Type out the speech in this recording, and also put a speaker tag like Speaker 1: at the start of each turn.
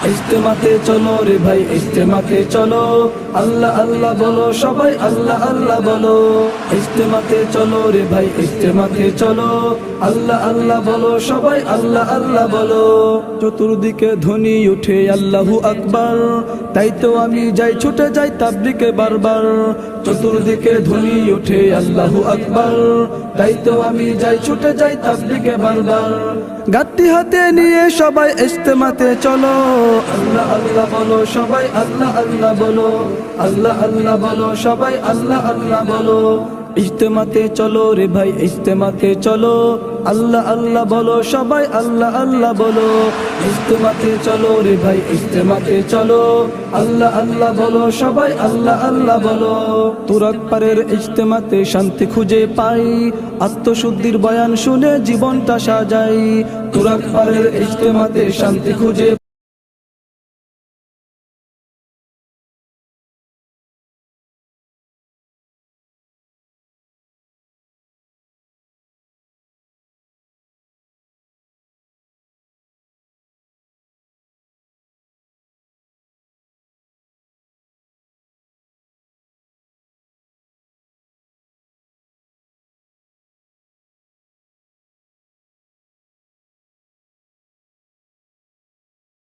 Speaker 1: ইজতেমাতে চলো রে ভাই ইজতেমাতে চলো, আল্লাহ আল্লাহ বলো সবাই আল্লাহ আল্লাহ বলো। ইজতেমাতে চলো রে ভাই ইজতেমাতে চলো, আল্লাহ আল্লাহ বলো সবাই আল্লাহ আল্লাহ বলো। চতুর্দিকে ধ্বনি উঠে আল্লাহু আকবার, তাই তো আমি যাই ছুটে যাই তাবলিগে বারবার। চতুর্দিকে ধ্বনি উঠে আল্লাহু আকবার, তাই তো আমি যাই ছুটে যাই তাবলিগে বারবার। গাঁটটি হাতে নিয়ে সবাই ইজতেমাতে চলো, আল্লাহ আল্লাহ বলো সবাই আল্লাহ আল্লাহ বলো। আল্লাহ আল্লাহ বলো সবাই আল্লাহ আল্লাহ বলো। ইজতেমাতে চলো রে ভাই ইজতেমাতে চলো, আল্লাহ আল্লাহ বলো সবাই আল্লাহ আল্লাহ বলো। ইজতেমাতে চলো রে ভাই ইজতেমাতে চলো, আল্লাহ আল্লাহ বলো সবাই আল্লাহ আল্লাহ বলো। তুরাগ পারের ইজতেমাতে শান্তি খুঁজে পাই, আত্মশুদ্ধির বয়ান শুনে জীবনটা সাজাই। তুরাগ পারের ইজতেমাতে শান্তি খুঁজে